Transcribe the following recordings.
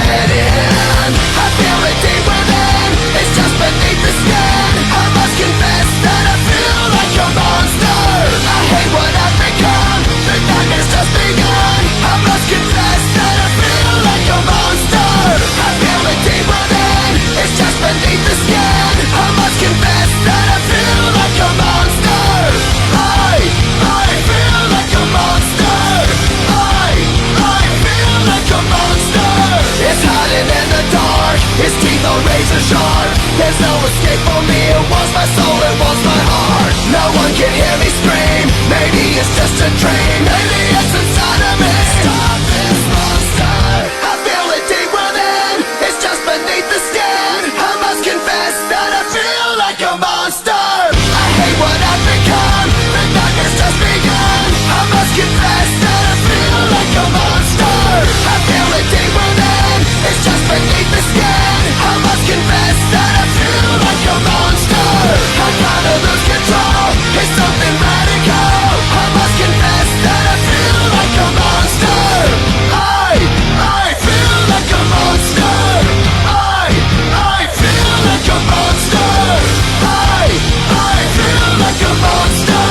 let in. I feel it deep within, it's just beneath the skin. I must confess that I feel like a monster. I hate what I've become, the nightmare's just begun. I must confess that I feel like a monster. I feel it deep within, it's just beneath the skin. I must confess that I feel like a monster. I feel like a monster. I feel like a monster. It's hiding in the dark, its teeth are razor sharp. There's no escape for me, it wants my soul, it wants my heart. No one can hear me scream, maybe it's just a dream. Maybe it's inside of me. Stop this monster. I feel it deep within, it's just beneath the skin. I must confess that I feel like a monster. I hate what I've become, the nightmare's just begun. I must confess that I feel like a monster. I feel it deep within, it's just beneath the skin. I must confess that I feel like a monster. I gotta lose control, it's something radical. I must confess that I feel like a monster. I feel like a monster. I feel like a monster. I feel like a monster.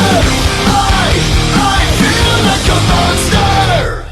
I feel like a monster.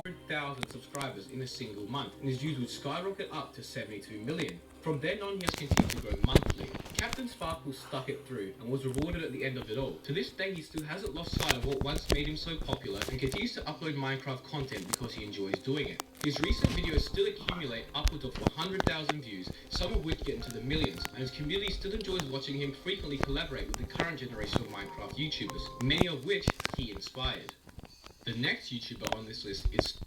100,000 subscribers in a single month, and his views would skyrocket up to 72 million. From then on, he has continued to grow monthly. Captain Sparkle stuck it through and was rewarded at the end of it all. To this day, he still hasn't lost sight of what once made him so popular and continues to upload Minecraft content because he enjoys doing it. His recent videos still accumulate upwards of 100,000 views, some of which get into the millions, and his community still enjoys watching him frequently collaborate with the current generation of Minecraft YouTubers, many of which he inspired. The next YouTuber on this list is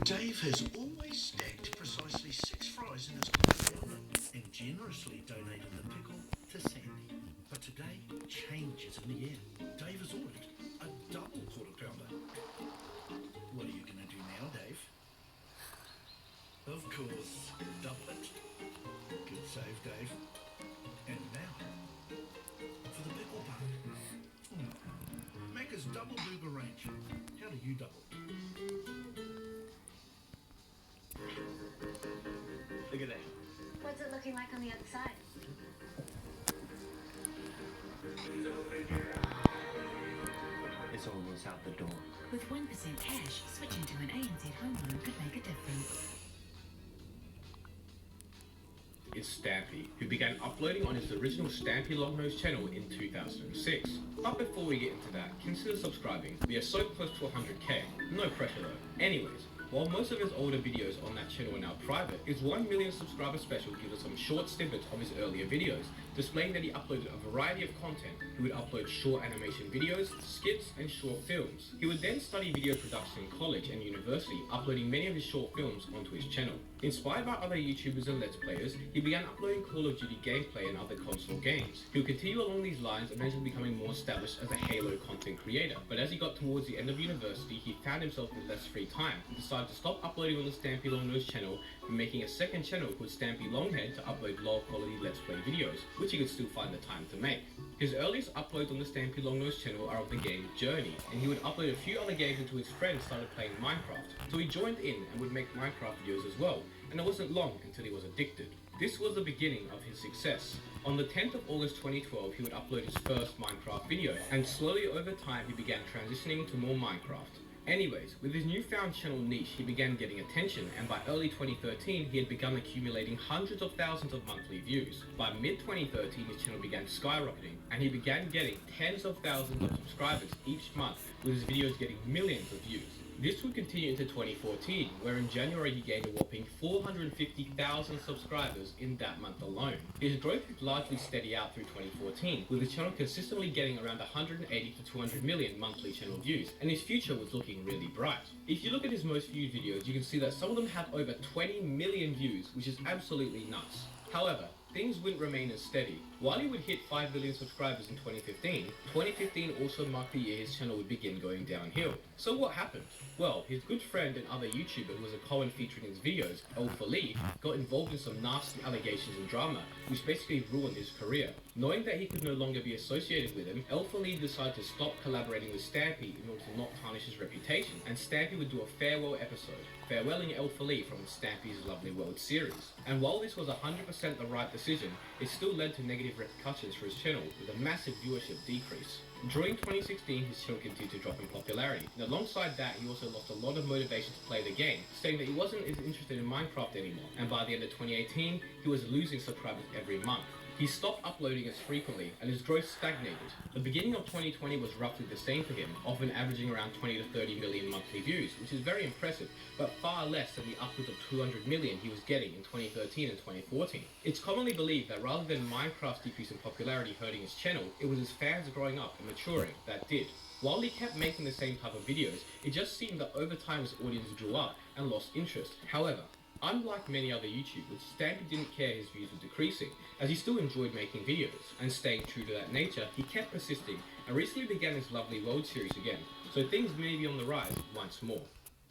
Dave has always snagged precisely 6 fries in his quarter pounder and generously donated the pickle to Sandy. But today, change is in the air. Dave has ordered a double quarter pounder. What are you going to do now, Dave? Of course, double it. Good save, Dave. And now, for the pickle bun. Macca's double burger range. How do you double? Look at that. What's it looking like on the other side? It's almost out the door. With 1% cash, switching to an ANZ home loan could make a difference. is Stampy, who began uploading on his original Stampy Longnose channel in 2006. But before we get into that, consider subscribing. We are so close to 100k. No pressure though. Anyways, while most of his older videos on that channel are now private, his 1 million subscriber special gives us some short snippets of his earlier videos, displaying that he uploaded a variety of content. He would upload short animation videos, skits, and short films. He would then study video production in college and university, uploading many of his short films onto his channel. Inspired by other YouTubers and Let's Players, he began uploading Call of Duty gameplay and other console games. He would continue along these lines, eventually becoming more established as a Halo content creator. But as he got towards the end of university, he found himself with less free time and decided to stop uploading on the Stampy Longnose channel and making a second channel called Stampy Longhead to upload low quality Let's Play videos, which he could still find the time to make. His earliest uploads on the Stampy Longnose channel are of the game Journey, and he would upload a few other games until his friends started playing Minecraft. So he joined in and would make Minecraft videos as well, and it wasn't long until he was addicted. This was the beginning of his success. On the 10th of August 2012, he would upload his first Minecraft video, and slowly over time he began transitioning to more Minecraft. Anyways, with his newfound channel niche, he began getting attention, and by early 2013, he had begun accumulating hundreds of thousands of monthly views. By mid-2013, his channel began skyrocketing, and he began getting tens of thousands of subscribers each month, with his videos getting millions of views. This would continue into 2014, where in January he gained a whopping 450,000 subscribers in that month alone. His growth would largely steady out through 2014, with his channel consistently getting around 180 to 200 million monthly channel views, and his future was looking really bright. If you look at his most viewed videos, you can see that some of them have over 20 million views, which is absolutely nuts. However, things wouldn't remain as steady. While he would hit 5 million subscribers in 2015 also marked the year his channel would begin going downhill. So what happened? Well, his good friend and other YouTuber who was a Cohen featuring his videos, Elfaleaf, got involved in some nasty allegations and drama, which basically ruined his career. Knowing that he could no longer be associated with him, Elfaleaf decided to stop collaborating with Stampy in order to not tarnish his reputation, and Stampy would do a farewell episode, farewelling Elfaleaf from Stampy's Lovely World series. And while this was 100% the right decision, it still led to negative repercussions for his channel, with a massive viewership decrease. During 2016, his channel continued to drop in popularity, and alongside that, he also lost a lot of motivation to play the game, stating that he wasn't as interested in Minecraft anymore, and by the end of 2018, he was losing subscribers every month. He stopped uploading as frequently, and his growth stagnated. The beginning of 2020 was roughly the same for him, often averaging around 20 to 30 million monthly views, which is very impressive, but far less than the upwards of 200 million he was getting in 2013 and 2014. It's commonly believed that rather than Minecraft's decrease in popularity hurting his channel, it was his fans growing up and maturing that did. While he kept making the same type of videos, it just seemed that over time his audience grew up and lost interest. However, unlike many other YouTubers, Stampy didn't care his views were decreasing, as he still enjoyed making videos, and staying true to that nature, he kept persisting and recently began his Lovely World series again, so things may be on the rise once more.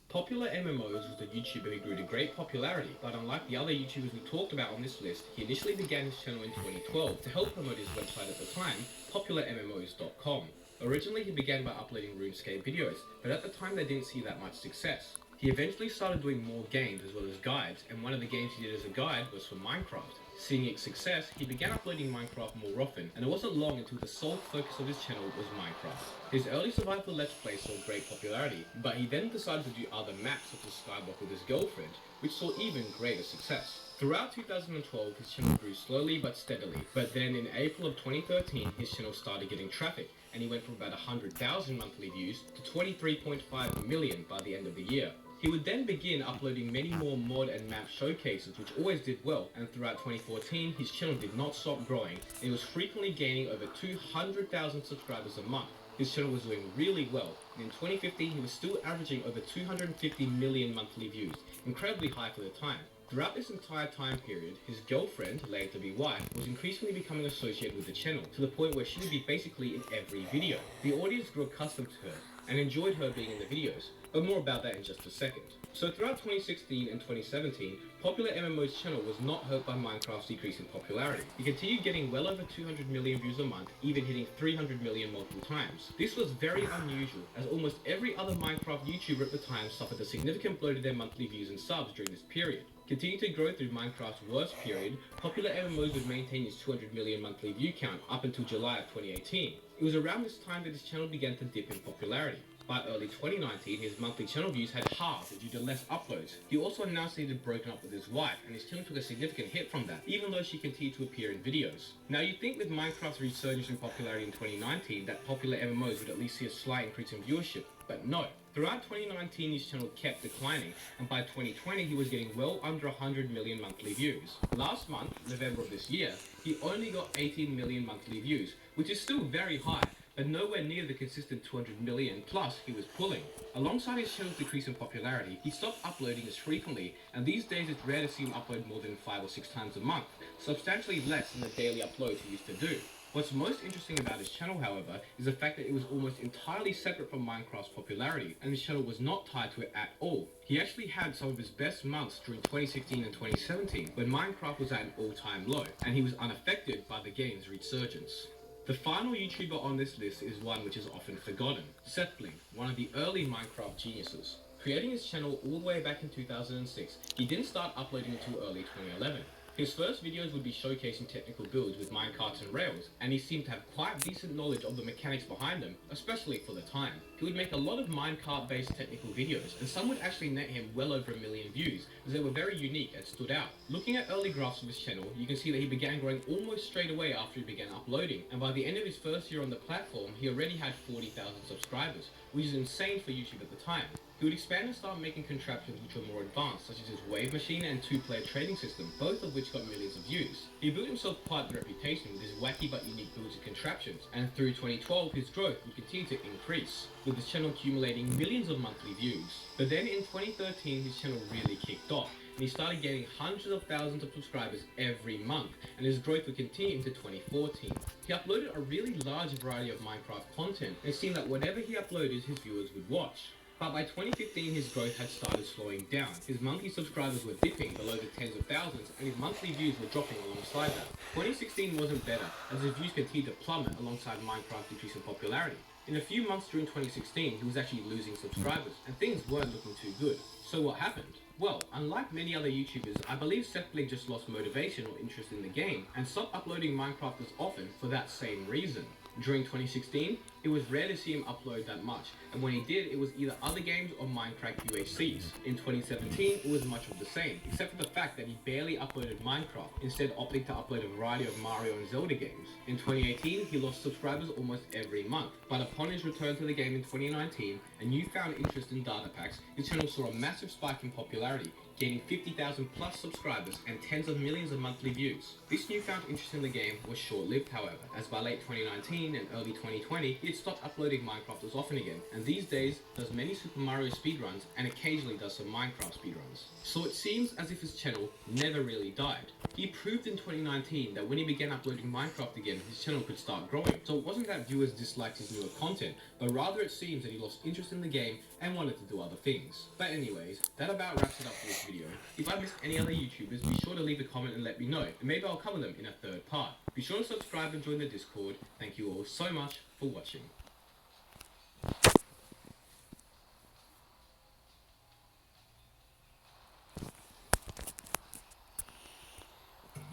Popular MMOs was the YouTuber who grew to great popularity, but unlike the other YouTubers we talked about on this list, he initially began his channel in 2012 to help promote his website at the time, popularmmos.com. Originally he began by uploading RuneScape videos, but at the time they didn't see that much success. He eventually started doing more games as well as guides, and one of the games he did as a guide was for Minecraft. Seeing its success, he began uploading Minecraft more often, and it wasn't long until the sole focus of his channel was Minecraft. His early survival Let's Play saw great popularity, but he then decided to do other maps such as Skyblock with his girlfriend, which saw even greater success. Throughout 2012, his channel grew slowly but steadily, but then in April of 2013, his channel started getting traffic, and he went from about 100,000 monthly views to 23.5 million by the end of the year. He would then begin uploading many more mod and map showcases, which always did well, and throughout 2014, his channel did not stop growing, and he was frequently gaining over 200,000 subscribers a month. His channel was doing really well, and in 2015 he was still averaging over 250 million monthly views, incredibly high for the time. Throughout this entire time period, his girlfriend, later to be wife, was increasingly becoming associated with the channel, to the point where she would be basically in every video. The audience grew accustomed to her, and enjoyed her being in the videos, but more about that in just a second. So throughout 2016 and 2017, Popular MMO's channel was not hurt by Minecraft's decrease in popularity. He continued getting well over 200 million views a month, even hitting 300 million multiple times. This was very unusual, as almost every other Minecraft YouTuber at the time suffered a significant blow to their monthly views and subs during this period. Continuing to grow through Minecraft's worst period, Popular MMOs would maintain its 200 million monthly view count up until July of 2018. It was around this time that his channel began to dip in popularity. By early 2019, his monthly channel views had halved due to less uploads. He also announced that he had broken up with his wife, and his channel took a significant hit from that, even though she continued to appear in videos. Now you'd think with Minecraft's resurgence in popularity in 2019 that Popular MMOs would at least see a slight increase in viewership, but no. Throughout 2019, his channel kept declining, and by 2020, he was getting well under 100 million monthly views. Last month, November of this year, he only got 18 million monthly views, which is still very high, but nowhere near the consistent 200 million plus he was pulling. Alongside his channel's decrease in popularity, he stopped uploading as frequently, and these days it's rare to see him upload more than 5 or 6 times a month, substantially less than the daily uploads he used to do. What's most interesting about his channel, however, is the fact that it was almost entirely separate from Minecraft's popularity, and his channel was not tied to it at all. He actually had some of his best months during 2016 and 2017, when Minecraft was at an all-time low, and he was unaffected by the game's resurgence. The final YouTuber on this list is one which is often forgotten, SethBlink, one of the early Minecraft geniuses. Creating his channel all the way back in 2006, he didn't start uploading until early 2011. His first videos would be showcasing technical builds with minecarts and rails, and he seemed to have quite decent knowledge of the mechanics behind them, especially for the time. He would make a lot of minecart based technical videos, and some would actually net him well over 1 million views, as they were very unique and stood out. Looking at early graphs of his channel, you can see that he began growing almost straight away after he began uploading, and by the end of his first year on the platform, he already had 40,000 subscribers, which is insane for YouTube at the time. He would expand and start making contraptions which were more advanced, such as his wave machine and two-player trading system, both of which got millions of views. He built himself quite the reputation with his wacky but unique builds and contraptions, and through 2012 his growth would continue to increase, with his channel accumulating millions of monthly views. But then in 2013 his channel really kicked off, and he started getting hundreds of thousands of subscribers every month, and his growth would continue into 2014. He uploaded a really large variety of Minecraft content, and it seemed that whatever he uploaded his viewers would watch. But by 2015 his growth had started slowing down. His monthly subscribers were dipping below the tens of thousands, and his monthly views were dropping alongside that. 2016 wasn't better, as his views continued to plummet alongside Minecraft's decrease in popularity. In a few months during 2016 he was actually losing subscribers, and things weren't looking too good. So what happened? Well, unlike many other YouTubers, I believe Sethblade just lost motivation or interest in the game, and stopped uploading Minecraft as often for that same reason. During 2016, it was rare to see him upload that much, and when he did, it was either other games or Minecraft UHCs. In 2017, it was much of the same, except for the fact that he barely uploaded Minecraft, instead opting to upload a variety of Mario and Zelda games. In 2018, he lost subscribers almost every month, but upon his return to the game in 2019, and newfound interest in data packs, his channel saw a massive spike in popularity, gaining 50,000 plus subscribers and tens of millions of monthly views. This newfound interest in the game was short-lived, however, as by late 2019 and early 2020 he had stopped uploading Minecraft as often again, and these days does many Super Mario speedruns and occasionally does some Minecraft speedruns. So it seems as if his channel never really died. He proved in 2019 that when he began uploading Minecraft again, his channel could start growing. So it wasn't that viewers disliked his newer content, but rather it seems that he lost interest in the game and wanted to do other things. But anyways, that about wraps it up for this video. If I missed any other YouTubers, be sure to leave a comment and let me know, and maybe I'll cover them in a third part. Be sure to subscribe and join the Discord. Thank you all so much for watching.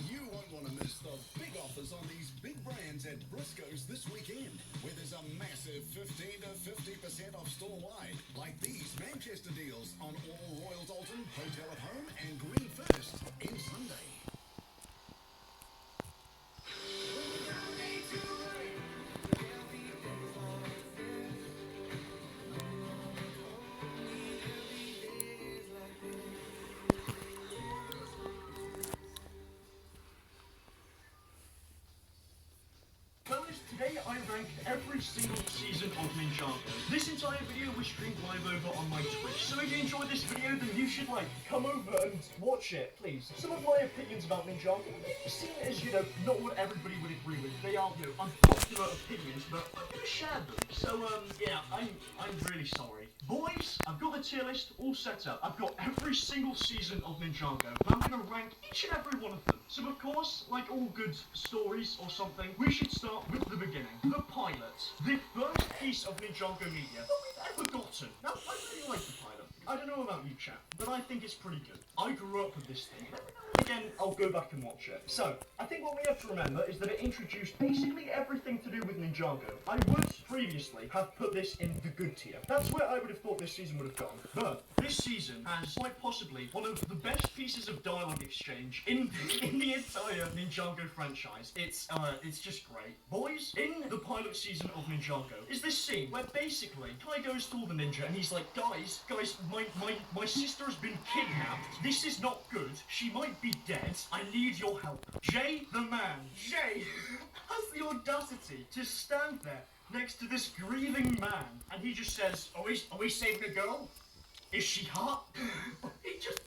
You won't want to miss the big offers on these big brands at Briscoe's this weekend, where there's a massive 15 to 50% off store-wide, like these Manchester deals on all Royal Dalton, Hotel at Home and Green First in Sunday. Fellas, today I ranked every single season of Ninjago. This entire video was streamed live over on my Twitch, so if you enjoyed this video, then you should come over and watch it, please. Some of my opinions about Ninjago, seen as, not what everybody would agree with. They are, unpopular opinions, but I'm gonna share them. So, yeah, I'm really sorry. Boys, I've got the tier list all set up. I've got every single season of Ninjago, and I'm gonna rank each and every one of them. So of course, like all good stories or something, we should start with the beginning. The pilot. The first piece of Ninjago media that we've ever gotten. Now, I really like the pilot. I don't know about you, chat, but I think it's pretty good. I grew up with this thing. Every now and again, I'll go back and watch it. So, I think what we have to remember is that it introduced basically everything to do with Ninjago. I would previously have put this in the good tier. That's where I would have thought this season would have gone. But this season has quite possibly one of the best pieces of dialogue exchange in the entire Ninjago franchise. It's just great. Boys, in the pilot season of Ninjago is this scene where basically Kai goes to all the ninja and he's like, guys, my sister has been kidnapped. This is not good. She might be dead. I need your help. Jay the man, Jay, has the audacity to stand there next to this grieving man, and he just says, are we saving a girl? Is she hot? He just,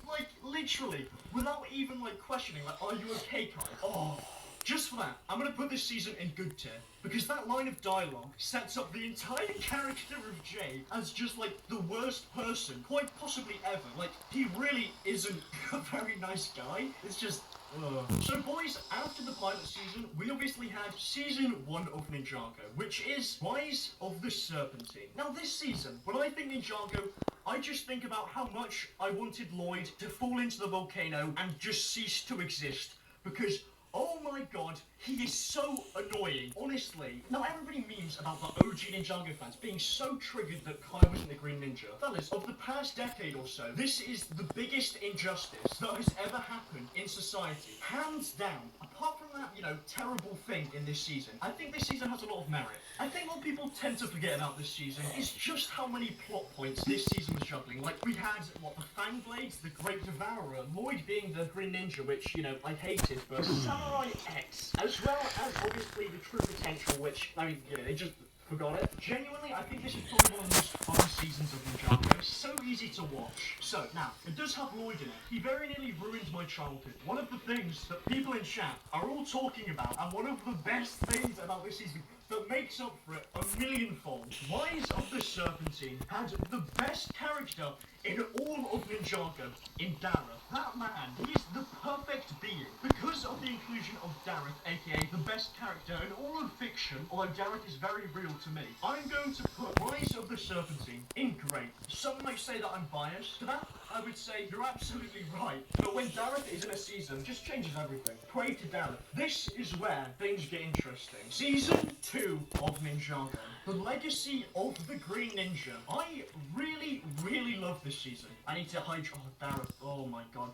literally, without even, questioning, are you okay, Kai? Oh. Just for that, I'm gonna put this season in good tier, because that line of dialogue sets up the entire character of Jay as just, the worst person, quite possibly ever. He really isn't a very nice guy. It's just, So boys, after the pilot season, we obviously had season 1 of Ninjago, which is Rise of the Serpentine. Now this season, when I think Ninjago, I just think about how much I wanted Lloyd to fall into the volcano and just cease to exist, because oh my god, god, he is so annoying. Honestly, now everybody memes about the OG Ninjago fans being so triggered that Kai wasn't the Green Ninja. Fellas, of the past decade or so, this is the biggest injustice that has ever happened in society. Hands down. Apart from that, terrible thing in this season, I think this season has a lot of merit. I think what people tend to forget about this season is just how many plot points this season was juggling. Like, we had, the Fang Blades, the Great Devourer, Lloyd being the Green Ninja, which, I hated, but Samurai X, as well as, obviously, the True Potential, which, they just forgot it. Genuinely, I think this is probably one of the most fun seasons of Ninjago. It's so easy to watch. So, now, it does have Lloyd in it. He very nearly ruined my childhood. One of the things that people in chat are all talking about, and one of the best things about this season that makes up for it a millionfold. Rise of the Serpentine had the best character in all of Ninjago in Dareth. That man, he is the perfect being. Because of the inclusion of Dareth, aka the best character in all of fiction, although Dareth is very real to me, I'm going to put Rise of the Serpentine in great. Some might say that I'm biased. To that, I would say you're absolutely right. But when Dareth is in a season, it just changes everything. Pray to Dareth. This is where things get interesting. Season 2 of Ninjago. The Legacy of the Green Ninja. I really, really love this season. I need to hide. Oh, Dareth. Oh my god.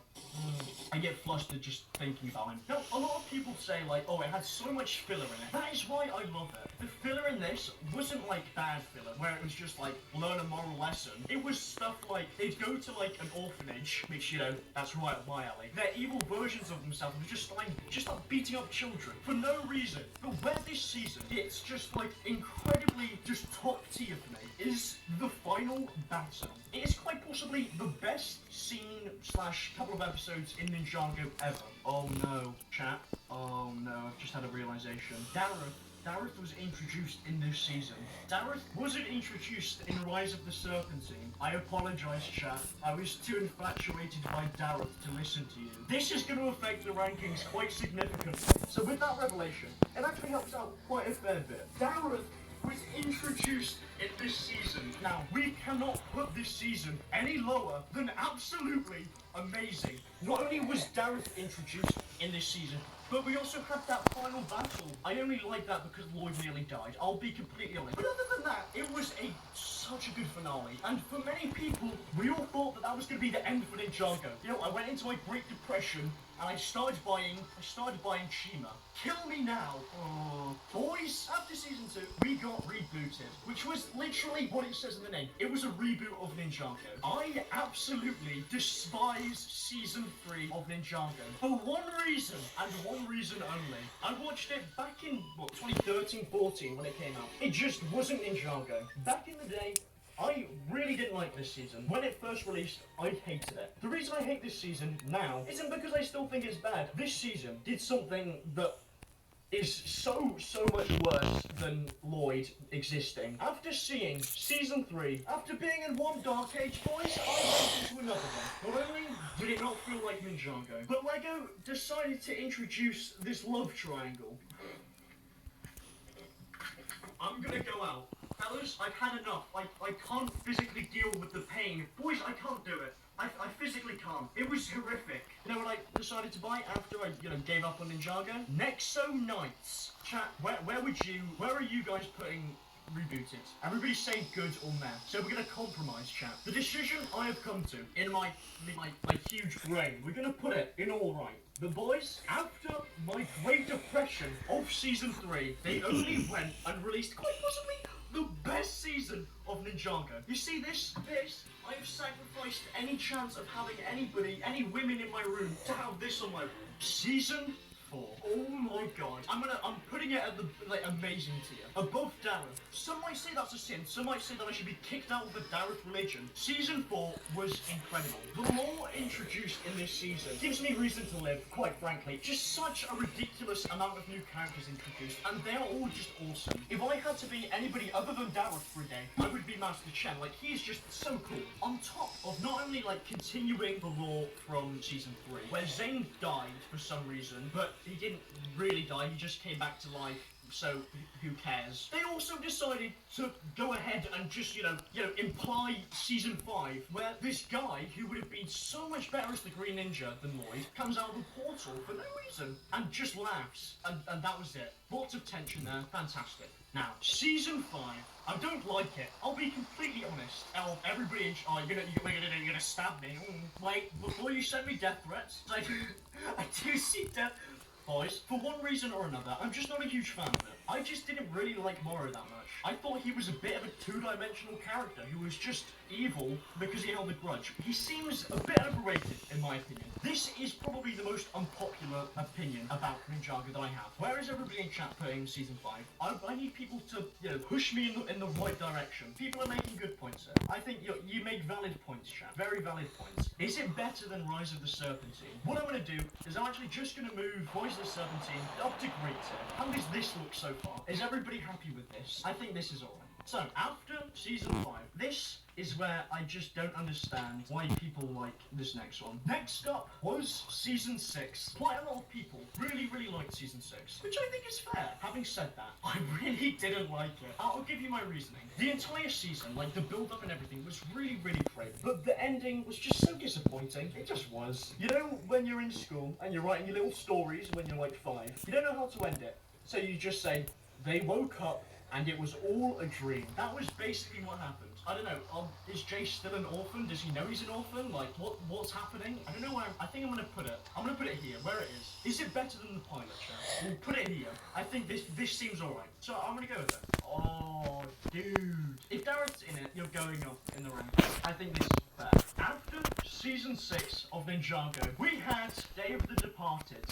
I get flustered just thinking about him. Now, a lot of people say, oh, it had so much filler in it. That is why I love it. The filler in this wasn't bad filler, where it was just learn a moral lesson. It was stuff they'd go to an orphanage, which, that's right up my alley. They're evil versions of themselves and just beating up children for no reason. But where this season, it's just incredibly just top tier for me, is the final battle. It is quite possibly the best scene / couple of episodes in Ninjago ever. Oh no, chat. Oh no, I've just had a realization. Dareth was introduced in this season. Dareth wasn't introduced in Rise of the Serpentine. I apologize, chat. I was too infatuated by Dareth to listen to you. This is going to affect the rankings quite significantly. So with that revelation, it actually helps out quite a fair bit. Dareth was introduced in this season. Now, we cannot put this season any lower than absolutely amazing. Not only was Dareth introduced in this season, but we also had that final battle. I only like that because Lloyd nearly died. I'll be completely honest. But other than that, it was such a good finale. And for many people, we all thought that was going to be the end for Ninjago. I went into my Great Depression and I started buying Shima. Kill me now. Oh. Boys, after season 2, we got rebooted, which was literally what it says in the name. It was a reboot of Ninjago. I absolutely despise season 3 of Ninjago for one reason, and one reason only. I watched it back in, 2013-14 when it came out. It just wasn't Ninjago. Back in the day, I really didn't like this season. When it first released, I hated it. The reason I hate this season now isn't because I still think it's bad. This season did something that is so much worse than Lloyd existing. After seeing season 3, after being in one dark age, boys, I went into another one. Not only did it not feel like Ninjago, but LEGO decided to introduce this love triangle. I'm gonna go out. Fellas, I've had enough. I can't physically deal with the pain. Boys, I can't do it. I physically can't. It was horrific. You know what I decided to buy after I, gave up on Ninjago? Nexo Knights. Chat, where are you guys putting rebooted? Everybody's saying good or meh. So we're gonna compromise, chat. The decision I have come to in my huge brain, we're gonna put it in all right. The boys, after my Great Depression of season 3, they only went and released quite possibly the best season of Ninjago. You see this? I have sacrificed any chance of having any women in my room to have this on my room. Season 4. Oh my god. I'm putting it at the amazing tier. Above Dareth. Some might say that's a sin. Some might say that I should be kicked out of the Dareth religion. Season 4 was incredible. The lore introduced in this season gives me reason to live, quite frankly. Just such a ridiculous amount of new characters introduced, and they're all just awesome. If I had to be anybody other than Dareth for a day, I would be Master Chen. He is just so cool. On top of not only continuing the lore from season 3, where Zane died for some reason, but he didn't really die, he just came back to life so who cares? They also decided to go ahead and just, imply Season 5, where this guy, who would have been so much better as the Green Ninja than Lloyd, comes out of the portal for no reason, and just laughs, and that was it. Lots of tension there, fantastic. Now, Season 5, I don't like it. I'll be completely honest. Everybody, you're gonna stab me. Wait, before you send me death threats, I do see death. Boys, for one reason or another, I'm just not a huge fan of it. I just didn't really like Morrow that much. I thought he was a bit of a two-dimensional character who was just evil because he held a grudge. He seems a bit overrated, in my opinion. This is probably the most unpopular opinion about Ninjago that I have. Where is everybody in chat putting Season 5? I need people to, push me in the right direction. People are making good points here. I think you make valid points, chat. Very valid points. Is it better than Rise of the Serpentine? What I'm going to do is I'm actually just going to move Rise of the Serpentine up to great tier. How does this look so far? Is everybody happy with this? I think this is alright. So, after Season 5, this is where I just don't understand why people like this next one. Next up was Season 6. Quite a lot of people really, really liked Season 6, which I think is fair. Having said that, I really didn't like it. I'll give you my reasoning. The entire season, like the build-up and everything, was really, really great. But the ending was just so disappointing. It just was. You know, when you're in school and you're writing your little stories when you're like 5, you don't know how to end it. So you just say, they woke up and it was all a dream. That was basically what happened. I don't know, is Jay still an orphan? Does he know he's an orphan? Like, what's happening? I don't know where, I think I'm gonna put it. I'm gonna put it here, where it is. Is it better than the pilot show? We'll put it here. I think this seems alright. So I'm gonna go with it. Oh, dude. If Dareth's in it, you're going up in the rank. I think this is fair. After Season 6 of Ninjago, we had Day of the Departed.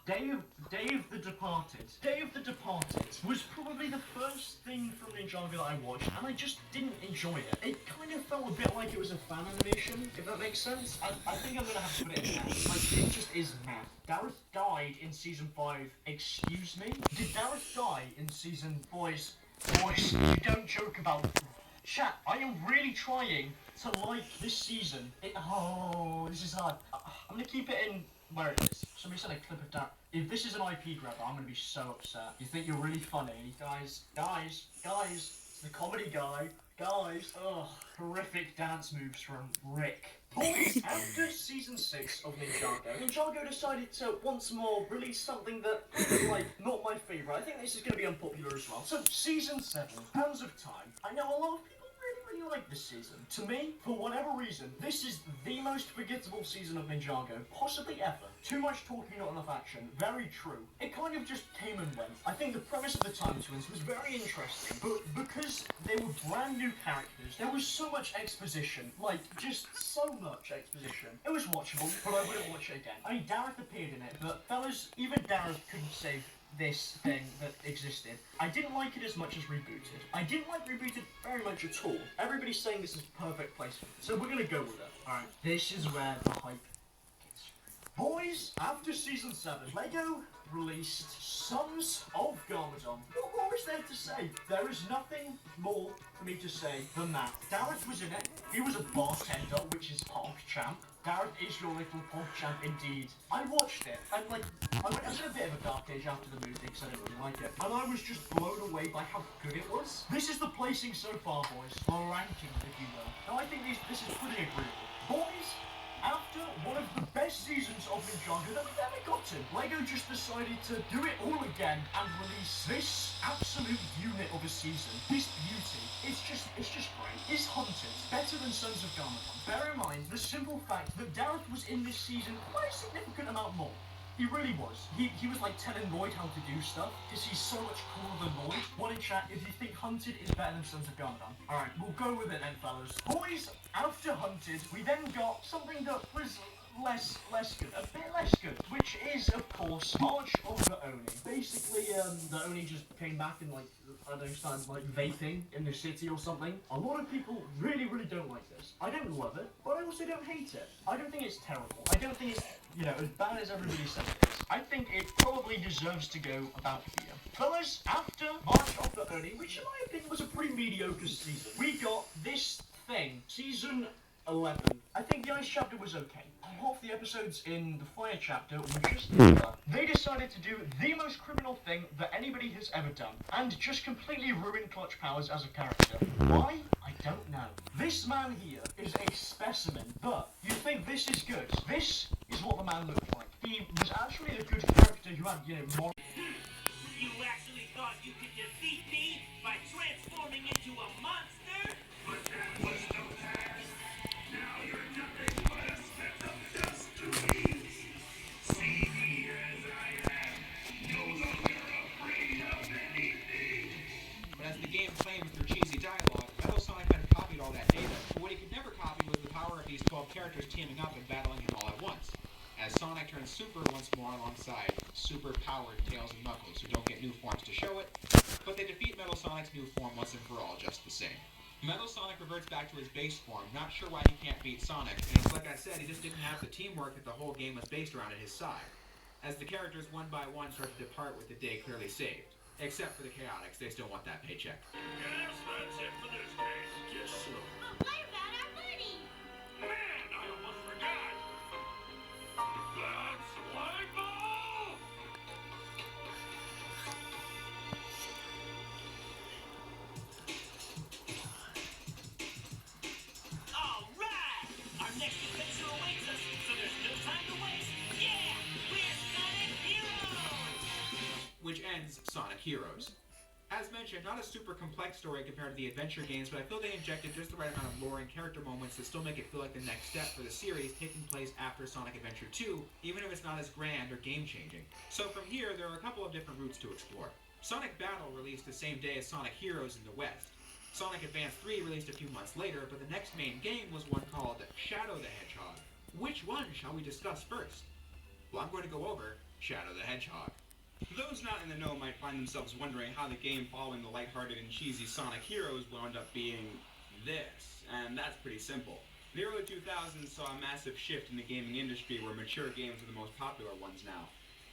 Day of the Departed. Day of the Departed was probably the first thing from Ninjago that I watched, and I just didn't enjoy it. It kind of felt a bit like it was a fan animation, if that makes sense. I think I'm gonna have to put it in math. Like, it just is math. Dareth died in Season 5. Excuse me? Did Dareth die in Season... Boys, you don't joke about... Chat, I am really trying to like this season. This is hard. I'm gonna keep it in... where it is. Somebody sent a clip of that. If this is an IP grabber, I'm gonna be so upset. You think you're really funny, guys, it's the comedy guy, guys. Ugh, horrific dance moves from Rick. After Season 6 of Ninjago decided to once more release something that, not my favourite. I think this is gonna be unpopular as well. So, Season 7, Hands of Time. I know a lot of people really like this season. To me, for whatever reason, this is the most forgettable season of Ninjago, possibly ever. Too much talking, not enough action. Very true. It kind of just came and went. I think the premise of the Time Twins was very interesting, but because they were brand new characters, there was so much exposition. Like, just so much exposition. It was watchable, but I wouldn't watch it again. I mean, Dareth appeared in it, but fellas, even Dareth couldn't save this thing that existed. I didn't like it as much as Rebooted. I didn't like Rebooted very much at all. Everybody's saying this is perfect placement, so we're gonna go with it. Alright, this is where the hype gets. Boys, after Season 7, LEGO released Sons of Garmadon. What more is there to say? There is nothing more for me to say than that. Dareth was in it. He was a bartender, which is PogChamp. Dareth is your little PogChamp indeed. I watched it, and I went a bit of a dark age after the movie because I didn't really like it. And I was just blown away by how good it was. This is the placing so far, boys. The ranking, if you will. Now I think this is pretty agreeable. Boys, after one of the best seasons of Ninjago that we've ever gotten, LEGO just decided to do it all again and release this absolute unit of a season. This beauty. It's just great. Is Hunted better than Sons of Garmadon? Bear in mind the simple fact that Dareth was in this season quite a significant amount more. He really was. He was like telling Lloyd how to do stuff because he's so much cooler than Lloyd. One in chat if you think Hunted is better than Sons of Garmadon. Alright, we'll go with it then, fellas. Boys, after Hunted, we then got something that was less good, a bit less good, which is, of course, March of the Oni. Basically, the Oni just came back and, started, vaping in the city or something. A lot of people really, really don't like this. I don't love it, but I also don't hate it. I don't think it's terrible. I don't think it's, as bad as everybody says it is. I think it probably deserves to go about here. Fellas, after March of the Oni, which in my opinion was a pretty mediocre season, we got this thing, Season 11. I think the Ice Chapter was okay. half the episodes in the Fire chapter were just they decided to do the most criminal thing that anybody has ever done, and just completely ruin Clutch Powers as a character. Why? I don't know. This man here is a specimen, but you think this is good. This is what the man looked like. He was actually a good character who had, more... You actually thought you could defeat me by transforming into a monster? But that was no task. Now you're nothing but a speck of dust to me. See me as I am, no longer afraid of anything. But as the game claimed through cheesy dialogue, Metal Sonic had copied all that data, but what he could never copy was the power of these 12 characters teaming up and battling him all at once. As Sonic turns Super once more alongside super-powered Tails and Knuckles, who don't get new forms to show it, but they defeat Metal Sonic's new form once and for all just the same. Metal Sonic reverts back to his base form, not sure why he can't beat Sonic, and like I said, he just didn't have the teamwork that the whole game was based around at his side. As the characters one by one start to depart with the day clearly saved. Except for the Chaotix, they still want that paycheck. Yes, that's it for this case. Just slow. But what about our buddy? Man, I almost forgot. That's Slime Ball! Alright! Our next adventure awaits us, so there's no time to waste. Yeah! We're Sonic Heroes! Which ends Sonic Heroes. As mentioned, not a super complex story compared to the adventure games, but I feel they injected just the right amount of lore and character moments to still make it feel like the next step for the series taking place after Sonic Adventure 2, even if it's not as grand or game-changing. So from here, there are a couple of different routes to explore. Sonic Battle released the same day as Sonic Heroes in the West. Sonic Advance 3 released a few months later, but the next main game was one called Shadow the Hedgehog. Which one shall we discuss first? Well, I'm going to go over Shadow the Hedgehog. Those not in the know might find themselves wondering how the game following the lighthearted and cheesy Sonic Heroes wound up being this, and that's pretty simple. The early 2000s saw a massive shift in the gaming industry where mature games are the most popular ones now.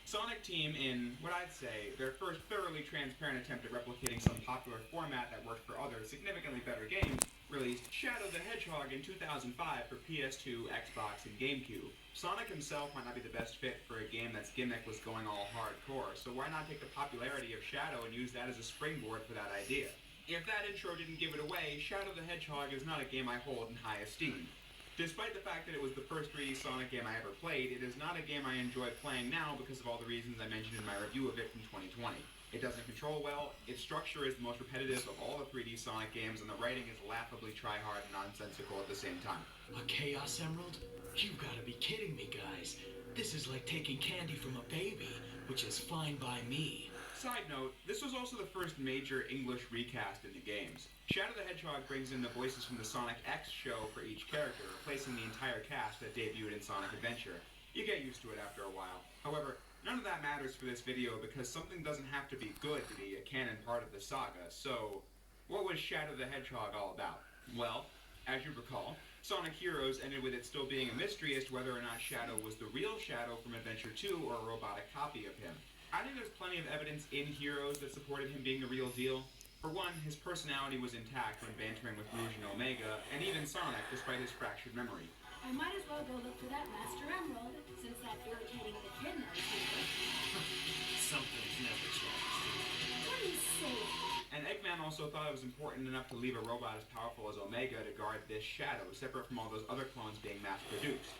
Sonic Team, in what I'd say, their first thoroughly transparent attempt at replicating some popular format that worked for other significantly better games, released Shadow the Hedgehog in 2005 for PS2, Xbox, and GameCube. Sonic himself might not be the best fit for a game that's gimmick was going all hardcore, so why not take the popularity of Shadow and use that as a springboard for that idea? If that intro didn't give it away, Shadow the Hedgehog is not a game I hold in high esteem. Despite the fact that it was the first 3D Sonic game I ever played, it is not a game I enjoy playing now because of all the reasons I mentioned in my review of it from 2020. It doesn't control well, its structure is the most repetitive of all the 3D Sonic games, and the writing is laughably try-hard and nonsensical at the same time. A Chaos Emerald? You gotta be kidding me, guys. This is like taking candy from a baby, which is fine by me. Side note, this was also the first major English recast in the games. Shadow the Hedgehog brings in the voices from the Sonic X show for each character, replacing the entire cast that debuted in Sonic Adventure. You get used to it after a while. However, none of that matters for this video because something doesn't have to be good to be a canon part of the saga, so what was Shadow the Hedgehog all about? Well, as you recall, Sonic Heroes ended with it still being a mystery as to whether or not Shadow was the real Shadow from Adventure 2 or a robotic copy of him. I think there's plenty of evidence in Heroes that supported him being the real deal. For one, his personality was intact when bantering with Rouge and Omega, and even Sonic, despite his fractured memory. I might as well go look for that Master Emerald, since that irritating the kid knows Something's never changed. What do you say? And Eggman also thought it was important enough to leave a robot as powerful as Omega to guard this Shadow, separate from all those other clones being mass-produced.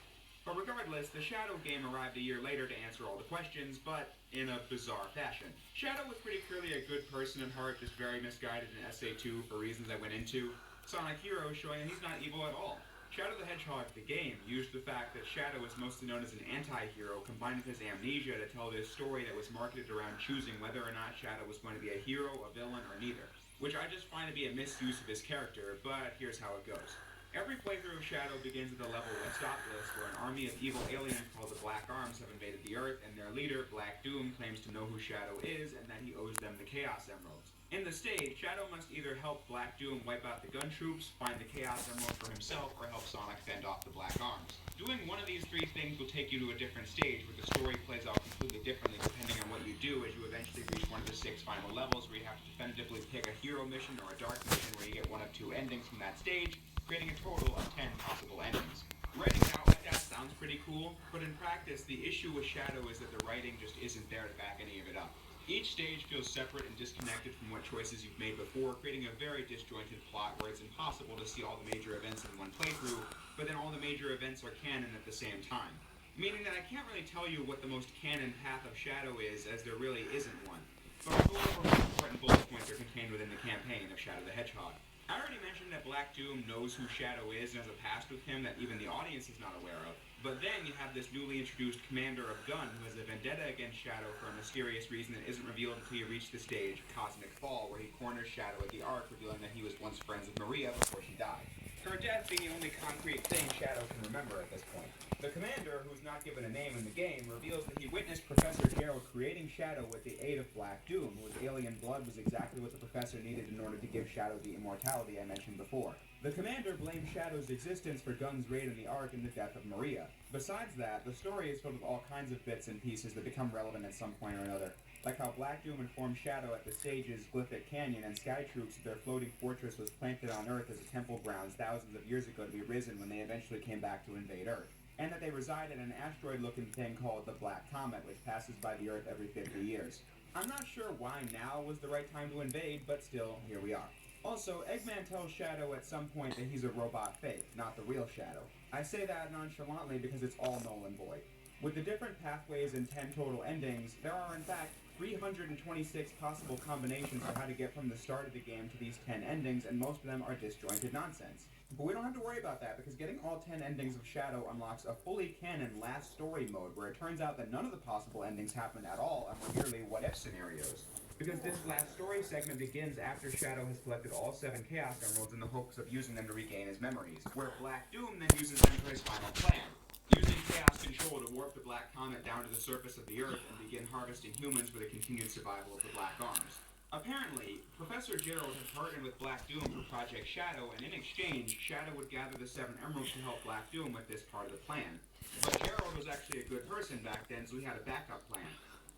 But regardless, the Shadow game arrived a year later to answer all the questions, but in a bizarre fashion. Shadow was pretty clearly a good person at heart, just very misguided in SA2 for reasons I went into. Sonic Heroes showing that he's not evil at all. Shadow the Hedgehog, the game, used the fact that Shadow is mostly known as an anti-hero, combined with his amnesia to tell this story that was marketed around choosing whether or not Shadow was going to be a hero, a villain, or neither. Which I just find to be a misuse of his character, but here's how it goes. Every playthrough of Shadow begins with a level with stop list where an army of evil aliens called the Black Arms have invaded the Earth, and their leader, Black Doom, claims to know who Shadow is and that he owes them the Chaos Emeralds. In the stage, Shadow must either help Black Doom wipe out the gun troops, find the Chaos Emerald for himself, or help Sonic fend off the Black Arms. Doing one of these three things will take you to a different stage where the story plays out completely differently depending on what you do as you eventually reach one of the 6 final levels where you have to definitively pick a hero mission or a dark mission where you get one of 2 endings from that stage, creating a total of 10 possible endings. Writing out like that sounds pretty cool, but in practice, the issue with Shadow is that the writing just isn't there to back any of it up. Each stage feels separate and disconnected from what choices you've made before, creating a very disjointed plot where it's impossible to see all the major events in one playthrough, but then all the major events are canon at the same time. Meaning that I can't really tell you what the most canon path of Shadow is, as there really isn't one. But I'll go over what important bullet points are contained within the campaign of Shadow the Hedgehog. I already mentioned that Black Doom knows who Shadow is and has a past with him that even the audience is not aware of. But then you have this newly introduced Commander of Gun who has a vendetta against Shadow for a mysterious reason that isn't revealed until you reach the stage, Cosmic Fall, where he corners Shadow at the Ark, revealing that he was once friends with Maria before she died. Her death being the only concrete thing Shadow can remember at this point. The Commander, who's not given a name in the game, reveals that he witnessed Professor Gerald creating Shadow with the aid of Black Doom, whose alien blood was exactly what the Professor needed in order to give Shadow the immortality I mentioned before. The Commander blames Shadow's existence for Gun's raid on the Ark and the death of Maria. Besides that, the story is filled with all kinds of bits and pieces that become relevant at some point or another, like how Black Doom informed Shadow at the stage's Glyphic Canyon and Sky Troops that their floating fortress was planted on Earth as a temple grounds thousands of years ago to be risen when they eventually came back to invade Earth, and that they reside in an asteroid-looking thing called the Black Comet, which passes by the Earth every 50 years. I'm not sure why now was the right time to invade, but still, here we are. Also, Eggman tells Shadow at some point that he's a robot fake, not the real Shadow. I say that nonchalantly because it's all null and void. With the different pathways and 10 total endings, there are in fact 326 possible combinations for how to get from the start of the game to these 10 endings, and most of them are disjointed nonsense. But we don't have to worry about that, because getting all 10 endings of Shadow unlocks a fully canon last story mode, where it turns out that none of the possible endings happened at all and were merely what-if scenarios. Because this last story segment begins after Shadow has collected all 7 Chaos Emeralds in the hopes of using them to regain his memories, where Black Doom then uses them for his final plan, using Chaos Control to warp the Black Comet down to the surface of the Earth and begin harvesting humans for the continued survival of the Black Arms. Apparently, Professor Gerald had partnered with Black Doom for Project Shadow, and in exchange, Shadow would gather the 7 Emeralds to help Black Doom with this part of the plan. But Gerald was actually a good person back then, so he had a backup plan.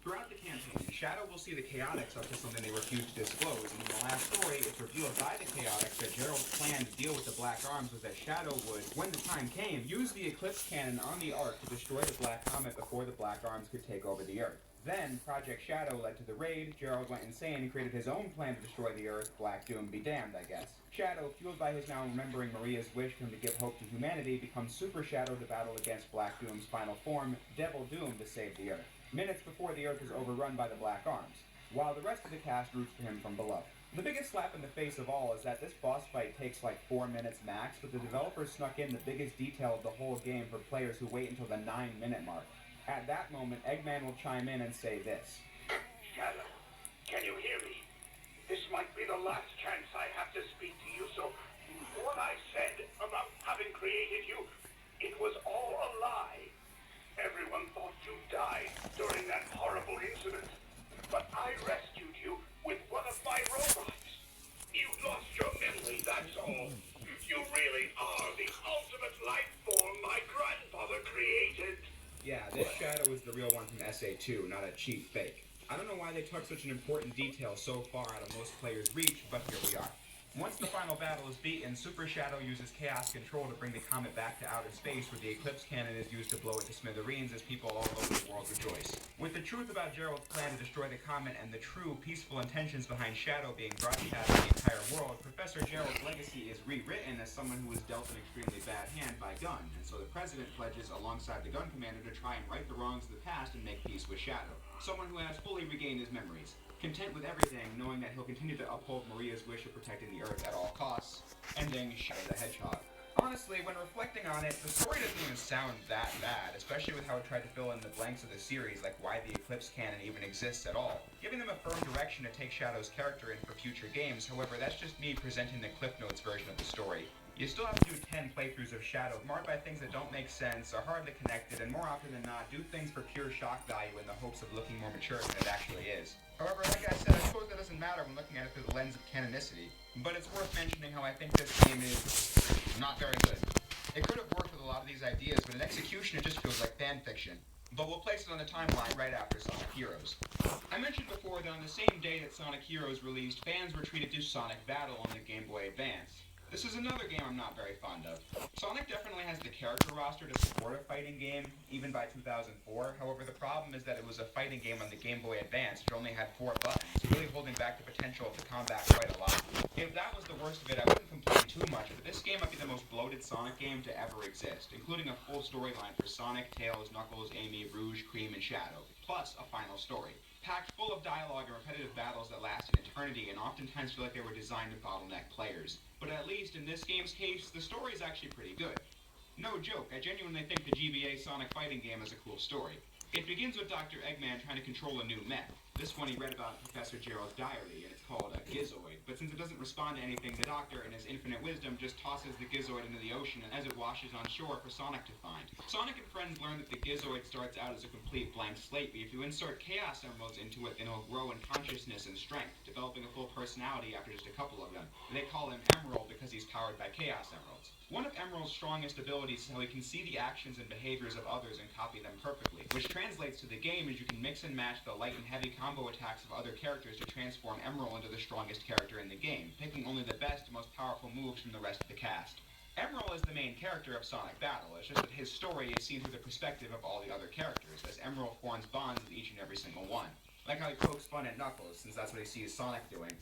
Throughout the campaign, Shadow will see the Chaotix up to something they refuse to disclose, and in the last story, it's revealed by the Chaotix that Gerald's plan to deal with the Black Arms was that Shadow would, when the time came, use the Eclipse Cannon on the Ark to destroy the Black Comet before the Black Arms could take over the Earth. Then, Project Shadow led to the raid, Gerald went insane and created his own plan to destroy the Earth, Black Doom be damned, I guess. Shadow, fueled by his now remembering Maria's wish for him to give hope to humanity, becomes Super Shadow to battle against Black Doom's final form, Devil Doom, to save the Earth, minutes before the Earth is overrun by the Black Arms, while the rest of the cast roots for him from below. The biggest slap in the face of all is that this boss fight takes like 4 minutes max, but the developers snuck in the biggest detail of the whole game for players who wait until the 9-minute mark. At that moment, Eggman will chime in and say this. Shadow, can you hear me? This might be the last chance I have to speak to you, so what I said about having created you, it was all a lie. Everyone thought you died during that horrible incident, but I rescued you with one of my robots. You lost your memory, that's all. You really are the ultimate life form my grandfather created. Yeah, this Shadow is the real one from SA2, not a cheap fake. I don't know why they took such an important detail so far out of most players' reach, but here we are. Once the final battle is beaten, Super Shadow uses Chaos Control to bring the comet back to outer space, where the Eclipse Cannon is used to blow it to smithereens as people all over the world rejoice. With the truth about Gerald's plan to destroy the comet and the true, peaceful intentions behind Shadow being broadcast to the entire world, Professor Gerald's legacy is rewritten as someone who was dealt an extremely bad hand by Gun, and so the President pledges alongside the Gun Commander to try and right the wrongs of the past and make peace with Shadow, someone who has fully regained his memories. Content with everything, knowing that he'll continue to uphold Maria's wish of protecting the Earth at all costs, ending Shadow the Hedgehog. Honestly, when reflecting on it, the story doesn't even sound that bad, especially with how it tried to fill in the blanks of the series, like why the Eclipse Cannon even exists at all, giving them a firm direction to take Shadow's character in for future games. However, that's just me presenting the Cliff Notes version of the story. You still have to do 10 playthroughs of Shadow, marked by things that don't make sense, are hardly connected, and more often than not, do things for pure shock value in the hopes of looking more mature than it actually is. However, like I said, I suppose that doesn't matter when looking at it through the lens of canonicity, but it's worth mentioning how I think this game is not very good. It could have worked with a lot of these ideas, but in execution it just feels like fan fiction. But we'll place it on the timeline right after Sonic Heroes. I mentioned before that on the same day that Sonic Heroes released, fans were treated to Sonic Battle on the Game Boy Advance. This is another game I'm not very fond of. Sonic definitely has the character roster to support a fighting game, even by 2004. However, the problem is that it was a fighting game on the Game Boy Advance, which only had 4 buttons, really holding back the potential of the combat quite a lot. If that was the worst of it, I wouldn't complain too much, but this game might be the most bloated Sonic game to ever exist, including a full storyline for Sonic, Tails, Knuckles, Amy, Rouge, Cream, and Shadow, plus a final story. Packed full of dialogue and repetitive battles that last an eternity and oftentimes feel like they were designed to bottleneck players. But at least in this game's case, the story is actually pretty good. No joke, I genuinely think the GBA Sonic fighting game is a cool story. It begins with Dr. Eggman trying to control a new mech. This one he read about in Professor Gerald's diary, and it's called a Gizoid. But since it doesn't respond to anything, the Doctor, in his infinite wisdom, just tosses the Gizoid into the ocean as it washes on shore for Sonic to find. Sonic and friends learn that the Gizoid starts out as a complete blank slate, but if you insert Chaos Emeralds into it, then it'll grow in consciousness and strength, developing a full personality after just a couple of them. They call him Emerald because he's powered by Chaos Emeralds. One of Emerald's strongest abilities is how he can see the actions and behaviors of others and copy them perfectly, which translates to the game as you can mix and match the light and heavy combo attacks of other characters to transform Emerald into the strongest character in the game, picking only the best and most powerful moves from the rest of the cast. Emerald is the main character of Sonic Battle, it's just that his story is seen through the perspective of all the other characters, as Emerald forms bonds with each and every single one. Like how he pokes fun at Knuckles, since that's what he sees Sonic doing.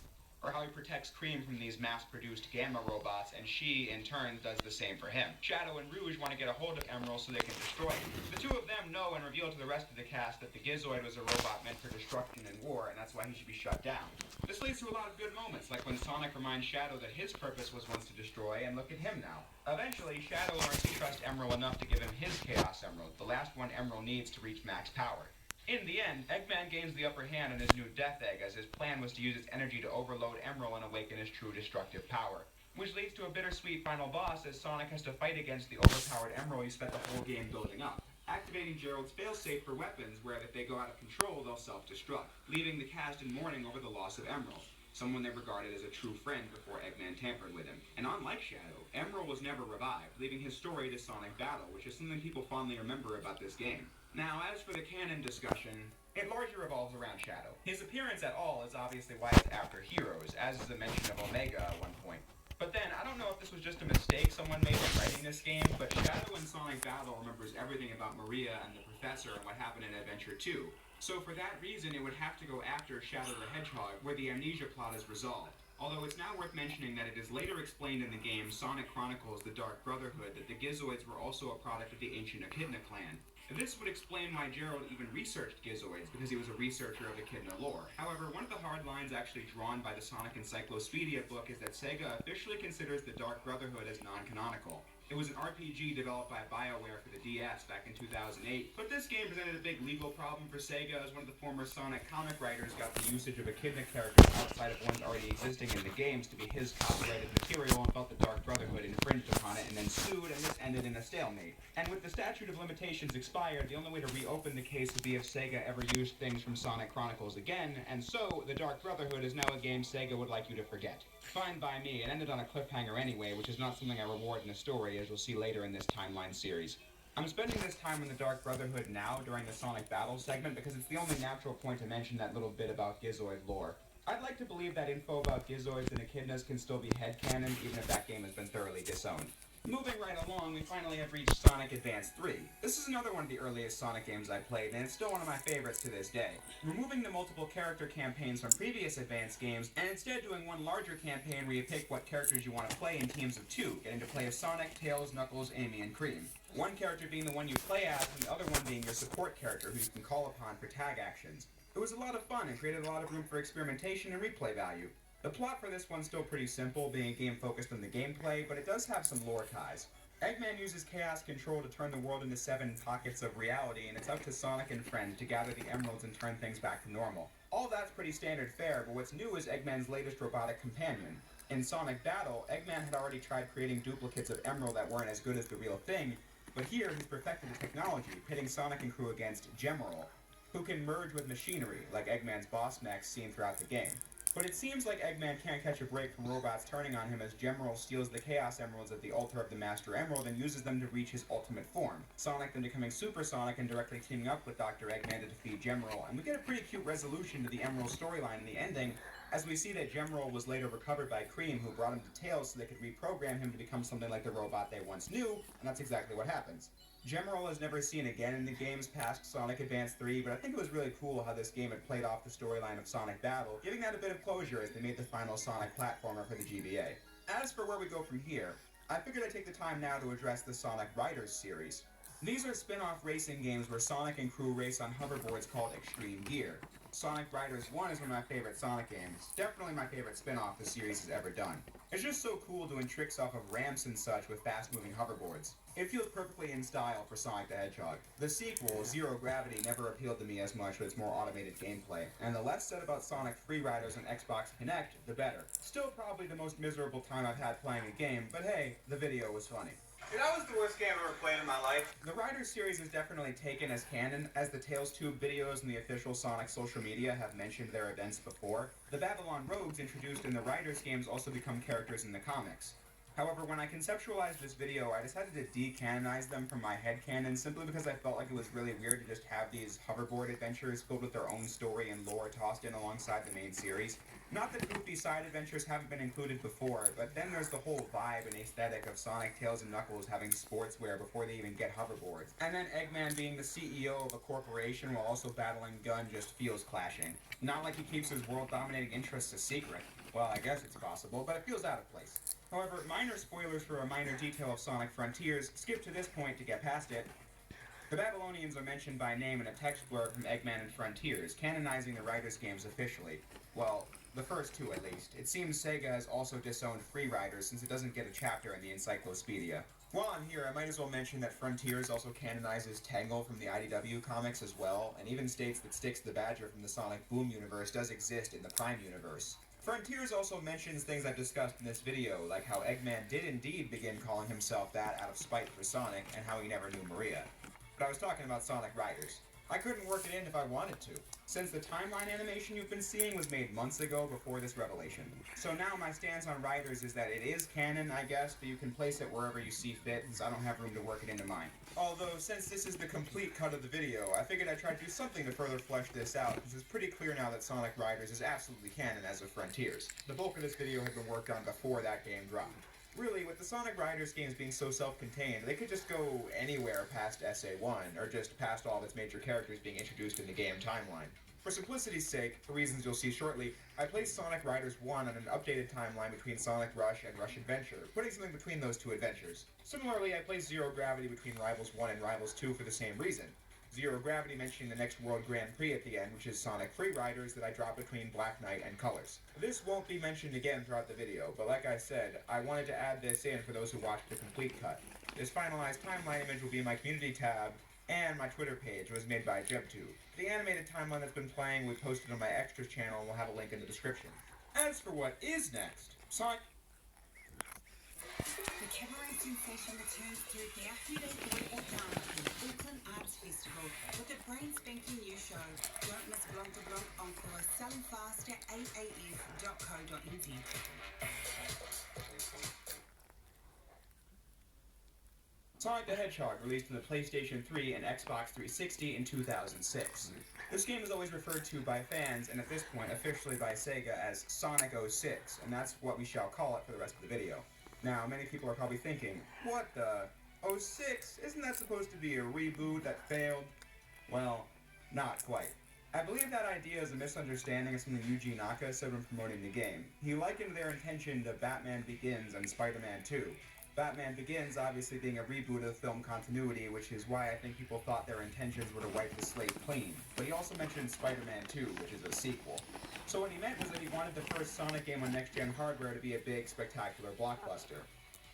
Or how he protects Cream from these mass-produced Gamma robots, and she, in turn, does the same for him. Shadow and Rouge want to get a hold of Emerald so they can destroy him. The two of them know and reveal to the rest of the cast that the Gizoid was a robot meant for destruction and war, and that's why he should be shut down. This leads to a lot of good moments, like when Sonic reminds Shadow that his purpose was once to destroy, and look at him now. Eventually, Shadow learns to trust Emerald enough to give him his Chaos Emerald, the last one Emerald needs to reach max power. In the end, Eggman gains the upper hand in his new Death Egg, as his plan was to use its energy to overload Emerald and awaken his true destructive power. Which leads to a bittersweet final boss, as Sonic has to fight against the overpowered Emerald he spent the whole game building up, activating Gerald's failsafe for weapons where if they go out of control, they'll self-destruct, leaving the cast in mourning over the loss of Emerald, someone they regarded as a true friend before Eggman tampered with him. And unlike Shadow, Emerald was never revived, leaving his story to Sonic Battle, which is something people fondly remember about this game. Now, as for the canon discussion, it largely revolves around Shadow. His appearance at all is obviously why it's after Heroes, as is the mention of Omega at one point. But then, I don't know if this was just a mistake someone made when writing this game, but Shadow in Sonic Battle remembers everything about Maria and the Professor and what happened in Adventure 2. So for that reason, it would have to go after Shadow the Hedgehog, where the amnesia plot is resolved. Although it's now worth mentioning that it is later explained in the game Sonic Chronicles: The Dark Brotherhood that the Gizoids were also a product of the ancient Echidna clan. This would explain why Gerald even researched Gizoids, because he was a researcher of Echidna lore. However, one of the hard lines actually drawn by the Sonic Encyclopedia book is that Sega officially considers the Dark Brotherhood as non-canonical. It was an RPG developed by BioWare for the DS back in 2008, but this game presented a big legal problem for Sega as one of the former Sonic comic writers got the usage of Echidna characters outside of ones already existing in the games to be his copyrighted material and felt the Dark Brotherhood infringed upon it and then sued, and this ended in a stalemate. And with the statute of limitations expired, the only way to reopen the case would be if Sega ever used things from Sonic Chronicles again, and so the Dark Brotherhood is now a game Sega would like you to forget. Fine by me, it ended on a cliffhanger anyway, which is not something I reward in a story, as you'll see later in this timeline series. I'm spending this time in the Dark Brotherhood now during the Sonic Battle segment because it's the only natural point to mention that little bit about Gizoid lore. I'd like to believe that info about Gizoids and Echidnas can still be headcanon, even if that game has been thoroughly disowned. Moving right along, we finally have reached Sonic Advance 3. This is another one of the earliest Sonic games I played, and it's still one of my favorites to this day. Removing the multiple character campaigns from previous Advance games, and instead doing one larger campaign where you pick what characters you want to play in teams of 2, getting to play as Sonic, Tails, Knuckles, Amy, and Cream. One character being the one you play as, and the other one being your support character who you can call upon for tag actions. It was a lot of fun and created a lot of room for experimentation and replay value. The plot for this one's still pretty simple, being a game focused on the gameplay, but it does have some lore ties. Eggman uses Chaos Control to turn the world into 7 pockets of reality, and it's up to Sonic and friends to gather the emeralds and turn things back to normal. All that's pretty standard fare, but what's new is Eggman's latest robotic companion. In Sonic Battle, Eggman had already tried creating duplicates of Emerald that weren't as good as the real thing, but here he's perfected the technology, pitting Sonic and crew against Gemerald, who can merge with machinery, like Eggman's boss mechs seen throughout the game. But it seems like Eggman can't catch a break from robots turning on him as Gemerald steals the Chaos Emeralds at the altar of the Master Emerald and uses them to reach his ultimate form. Sonic then becoming Super Sonic and directly teaming up with Dr. Eggman to defeat Gemerald, and we get a pretty cute resolution to the Emerald storyline in the ending, as we see that Gemroll was later recovered by Cream, who brought him to Tails so they could reprogram him to become something like the robot they once knew, and that's exactly what happens. Gemroll is never seen again in the games past Sonic Advance 3, but I think it was really cool how this game had played off the storyline of Sonic Battle, giving that a bit of closure as they made the final Sonic platformer for the GBA. As for where we go from here, I figured I'd take the time now to address the Sonic Riders series. These are spin-off racing games where Sonic and crew race on hoverboards called Extreme Gear. Sonic Riders 1 is one of my favorite Sonic games, definitely my favorite spin-off the series has ever done. It's just so cool doing tricks off of ramps and such with fast-moving hoverboards. It feels perfectly in style for Sonic the Hedgehog. The sequel, Zero Gravity, never appealed to me as much with its more automated gameplay, and the less said about Sonic Free Riders on Xbox Kinect, the better. Still probably the most miserable time I've had playing a game, but hey, the video was funny. Dude, that was the worst game I've ever played in my life. The Riders series is definitely taken as canon, as the Tales Tube videos and the official Sonic social media have mentioned their events before. The Babylon Rogues introduced in the Riders games also become characters in the comics. However, when I conceptualized this video, I decided to decanonize them from my headcanon simply because I felt like it was really weird to just have these hoverboard adventures filled with their own story and lore tossed in alongside the main series. Not that goofy side adventures haven't been included before, but then there's the whole vibe and aesthetic of Sonic, Tails, and Knuckles having sportswear before they even get hoverboards. And then Eggman being the CEO of a corporation while also battling Gun just feels clashing. Not like he keeps his world-dominating interests a secret. Well, I guess it's possible, but it feels out of place. However, minor spoilers for a minor detail of Sonic Frontiers, skip to this point to get past it. The Babylonians are mentioned by name in a text blurb from Eggman and Frontiers, canonizing the Riders games officially. Well, the first two at least. It seems Sega has also disowned Free Riders since it doesn't get a chapter in the Encyclopedia. While I'm here, I might as well mention that Frontiers also canonizes Tangle from the IDW comics as well, and even states that Styx the Badger from the Sonic Boom universe does exist in the Prime universe. Frontiers also mentions things I've discussed in this video, like how Eggman did indeed begin calling himself that out of spite for Sonic, and how he never knew Maria. But I was talking about Sonic Riders. I couldn't work it in if I wanted to, since the timeline animation you've been seeing was made months ago before this revelation. So now my stance on Riders is that it is canon, I guess, but you can place it wherever you see fit, since I don't have room to work it into mine. Although, since this is the complete cut of the video, I figured I'd try to do something to further flesh this out, because it's pretty clear now that Sonic Riders is absolutely canon as of Frontiers. The bulk of this video had been worked on before that game dropped. Really, with the Sonic Riders games being so self-contained, they could just go anywhere past SA1, or just past all of its major characters being introduced in the game timeline. For simplicity's sake, for reasons you'll see shortly, I placed Sonic Riders 1 on an updated timeline between Sonic Rush and Rush Adventure, putting something between those two adventures. Similarly, I placed Zero Gravity between Rivals 1 and Rivals 2 for the same reason. Zero Gravity mentioning the next World Grand Prix at the end, which is Sonic Free Riders that I dropped between Black Knight and Colors. This won't be mentioned again throughout the video, but like I said, I wanted to add this in for those who watched the complete cut. This finalized timeline image will be in my community tab, and my Twitter page was made by JebTube. The animated timeline that's been playing we posted on my Extras channel and we'll have a link in the description. As for what is next, Sonic... The cabaret sensation returns to the Afterday Boy at Dawn at the Auckland Arts Festival with a brand spanking new show. Don't miss Blanc de Blanc Encore, selling fast at aaf.co.nz. Sonic the Hedgehog released on the PlayStation 3 and Xbox 360 in 2006. This game is always referred to by fans, and at this point officially by Sega, as Sonic 06, and that's what we shall call it for the rest of the video. Now, many people are probably thinking, what the? 06? Isn't that supposed to be a reboot that failed? Well, not quite. I believe that idea is a misunderstanding of something Yuji Naka said when promoting the game. He likened their intention to Batman Begins and Spider-Man 2. Batman Begins obviously being a reboot of the film continuity, which is why I think people thought their intentions were to wipe the slate clean. But he also mentioned Spider-Man 2, which is a sequel. So what he meant was that he wanted the first Sonic game on next-gen hardware to be a big, spectacular blockbuster.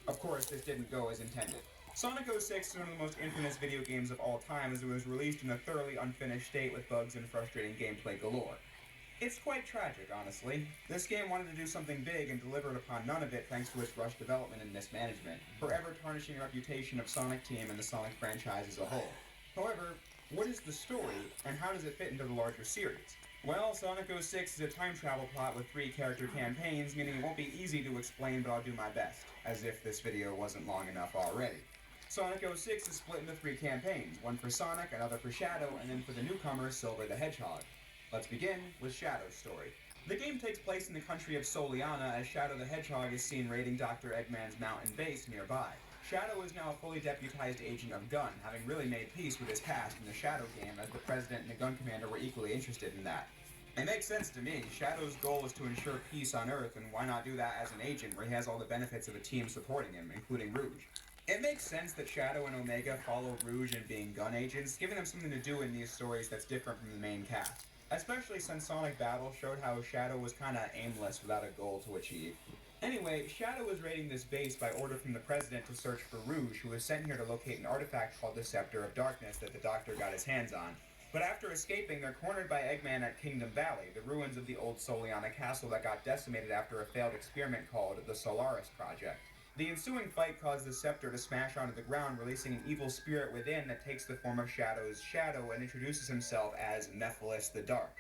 Of course, this didn't go as intended. Sonic 06 is one of the most infamous video games of all time, as it was released in a thoroughly unfinished state with bugs and frustrating gameplay galore. It's quite tragic, honestly. This game wanted to do something big and delivered upon none of it thanks to its rushed development and mismanagement, forever tarnishing the reputation of Sonic Team and the Sonic franchise as a whole. However, what is the story, and how does it fit into the larger series? Well, Sonic 06 is a time travel plot with 3 character campaigns, meaning it won't be easy to explain, but I'll do my best, as if this video wasn't long enough already. Sonic 06 is split into 3 campaigns, one for Sonic, another for Shadow, and then for the newcomer, Silver the Hedgehog. Let's begin with Shadow's story. The game takes place in the country of Soliana as Shadow the Hedgehog is seen raiding Dr. Eggman's mountain base nearby. Shadow is now a fully deputized agent of Gun, having really made peace with his past in the Shadow game, as the President and the Gun Commander were equally interested in that. It makes sense to me. Shadow's goal is to ensure peace on Earth, and why not do that as an agent where he has all the benefits of a team supporting him, including Rouge? It makes sense that Shadow and Omega follow Rouge in being Gun agents, giving them something to do in these stories that's different from the main cast. Especially since Sonic Battle showed how Shadow was kinda aimless without a goal to achieve. Anyway, Shadow was raiding this base by order from the President to search for Rouge, who was sent here to locate an artifact called the Scepter of Darkness that the Doctor got his hands on. But after escaping, they're cornered by Eggman at Kingdom Valley, the ruins of the old Soliana castle that got decimated after a failed experiment called the Solaris Project. The ensuing fight caused the Scepter to smash onto the ground, releasing an evil spirit within that takes the form of Shadow's shadow and introduces himself as Mephiles the Dark,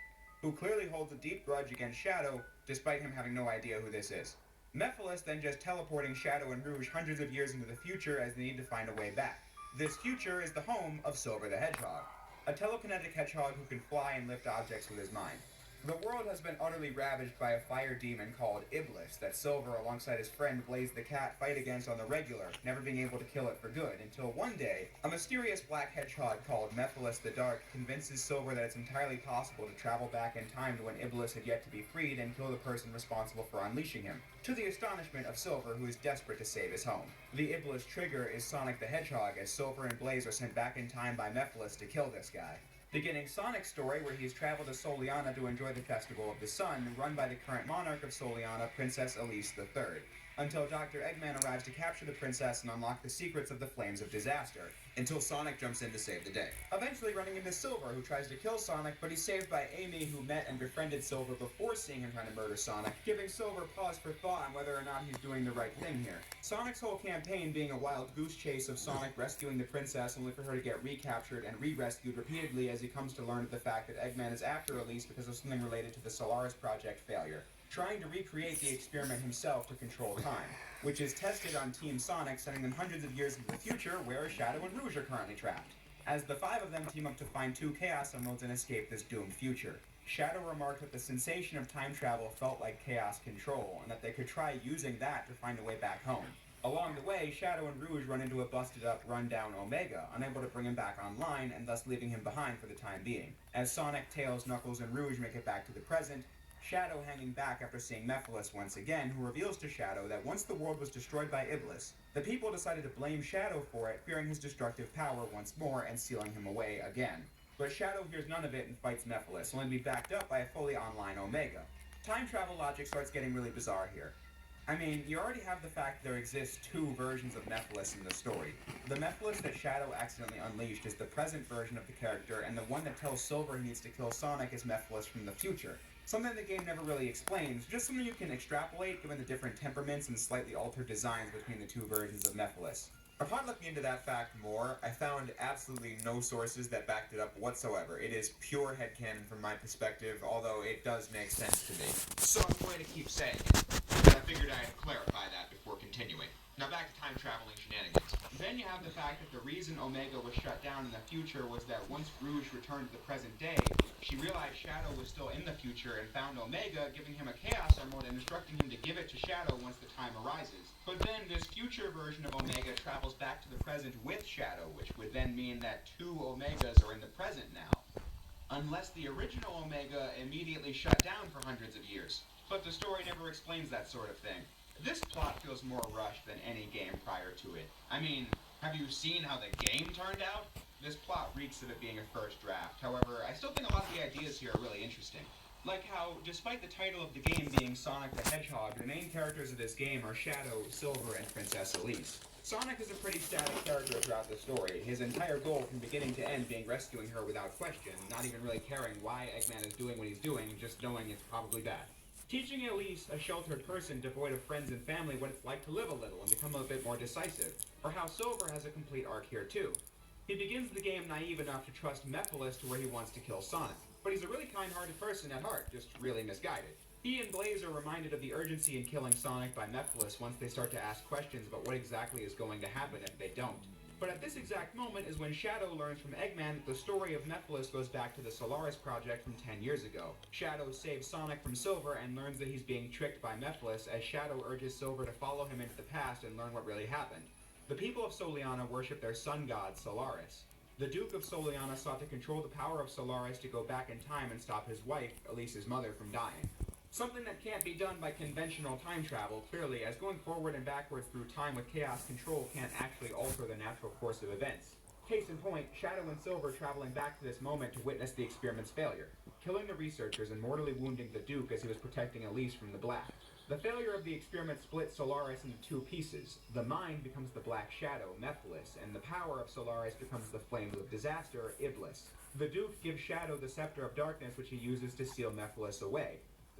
who clearly holds a deep grudge against Shadow, despite him having no idea who this is. Mephiles then just teleporting Shadow and Rouge hundreds of years into the future as they need to find a way back. This future is the home of Silver the Hedgehog, a telekinetic hedgehog who can fly and lift objects with his mind. The world has been utterly ravaged by a fire demon called Iblis that Silver, alongside his friend Blaze the Cat, fight against on the regular, never being able to kill it for good, until one day, a mysterious black hedgehog called Mephiles the Dark convinces Silver that it's entirely possible to travel back in time to when Iblis had yet to be freed and kill the person responsible for unleashing him, to the astonishment of Silver, who is desperate to save his home. The Iblis trigger is Sonic the Hedgehog, as Silver and Blaze are sent back in time by Mephiles to kill this guy. Beginning Sonic's story, where he's traveled to Soliana to enjoy the Festival of the Sun, run by the current monarch of Soliana, Princess Elise III, until Dr. Eggman arrives to capture the princess and unlock the secrets of the Flames of Disaster, until Sonic jumps in to save the day. Eventually running into Silver, who tries to kill Sonic, but he's saved by Amy, who met and befriended Silver before seeing him trying to murder Sonic, giving Silver pause for thought on whether or not he's doing the right thing here. Sonic's whole campaign being a wild goose chase of Sonic rescuing the princess only for her to get recaptured and re-rescued repeatedly as he comes to learn of the fact that Eggman is after Elise because of something related to the Solaris Project failure, trying to recreate the experiment himself to control time, which is tested on Team Sonic, sending them hundreds of years into the future where Shadow and Rouge are currently trapped, as the 5 of them team up to find 2 Chaos Emeralds and escape this doomed future. Shadow remarked that the sensation of time travel felt like chaos control, and that they could try using that to find a way back home. Along the way, Shadow and Rouge run into a busted-up, run-down Omega, unable to bring him back online, and thus leaving him behind for the time being. As Sonic, Tails, Knuckles, and Rouge make it back to the present, Shadow hanging back after seeing Mephiles once again, who reveals to Shadow that once the world was destroyed by Iblis, the people decided to blame Shadow for it, fearing his destructive power once more and sealing him away again. But Shadow hears none of it and fights Mephiles, only to be backed up by a fully online Omega. Time travel logic starts getting really bizarre here. I mean, you already have the fact that there exist 2 versions of Mephiles in the story. The Mephiles that Shadow accidentally unleashed is the present version of the character, and the one that tells Silver he needs to kill Sonic is Mephiles from the future. Something the game never really explains, just something you can extrapolate given the different temperaments and slightly altered designs between the 2 versions of Mephiles. Upon looking into that fact more, I found absolutely no sources that backed it up whatsoever. It is pure headcanon from my perspective, although it does make sense to me. So I'm going to keep saying it, but I figured I'd clarify that before continuing. Now back to time traveling shenanigans. Then you have the fact that the reason Omega was shut down in the future was that once Rouge returned to the present day, she realized Shadow was still in the future and found Omega, giving him a Chaos Emerald and instructing him to give it to Shadow once the time arises. But then this future version of Omega travels back to the present with Shadow, which would then mean that 2 Omegas are in the present now. Unless the original Omega immediately shut down for hundreds of years. But the story never explains that sort of thing. This plot feels more rushed than any game prior to it. I mean, have you seen how the game turned out? This plot reeks of it being a first draft. However, I still think a lot of the ideas here are really interesting. Like how, despite the title of the game being Sonic the Hedgehog, the main characters of this game are Shadow, Silver, and Princess Elise. Sonic is a pretty static character throughout the story, his entire goal from beginning to end being rescuing her without question, not even really caring why Eggman is doing what he's doing, just knowing it's probably bad. Teaching Elise, a sheltered person devoid of friends and family, what it's like to live a little and become a bit more decisive, or how Silver has a complete arc here too. He begins the game naive enough to trust Mephiles to where he wants to kill Sonic, but he's a really kind-hearted person at heart, just really misguided. He and Blaze are reminded of the urgency in killing Sonic by Mephiles once they start to ask questions about what exactly is going to happen if they don't. But at this exact moment is when Shadow learns from Eggman that the story of Mephiles goes back to the Solaris project from 10 years ago. Shadow saves Sonic from Silver and learns that he's being tricked by Mephiles as Shadow urges Silver to follow him into the past and learn what really happened. The people of Soleanna worship their sun god, Solaris. The Duke of Soleanna sought to control the power of Solaris to go back in time and stop his wife, Elise's mother, from dying. Something that can't be done by conventional time travel, clearly, as going forward and backwards through time with chaos control can't actually alter the natural course of events. Case in point, Shadow and Silver traveling back to this moment to witness the experiment's failure, killing the researchers and mortally wounding the Duke as he was protecting Elise from the Black. The failure of the experiment splits Solaris into two pieces. The mind becomes the Black Shadow, Mephiles, and the power of Solaris becomes the Flame of Disaster, Iblis. The Duke gives Shadow the Scepter of Darkness, which he uses to seal Mephiles away.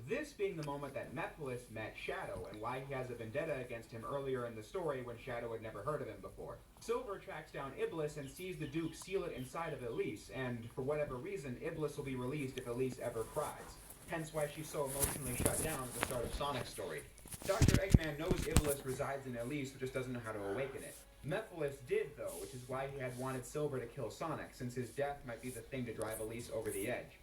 This being the moment that Mephiles met Shadow, and why he has a vendetta against him earlier in the story when Shadow had never heard of him before. Silver tracks down Iblis and sees the Duke seal it inside of Elise, and for whatever reason, Iblis will be released if Elise ever cries. Hence why she's so emotionally shut down at the start of Sonic's story. Dr. Eggman knows Iblis resides in Elise, but just doesn't know how to awaken it. Mephiles did, though, which is why he had wanted Silver to kill Sonic, since his death might be the thing to drive Elise over the edge.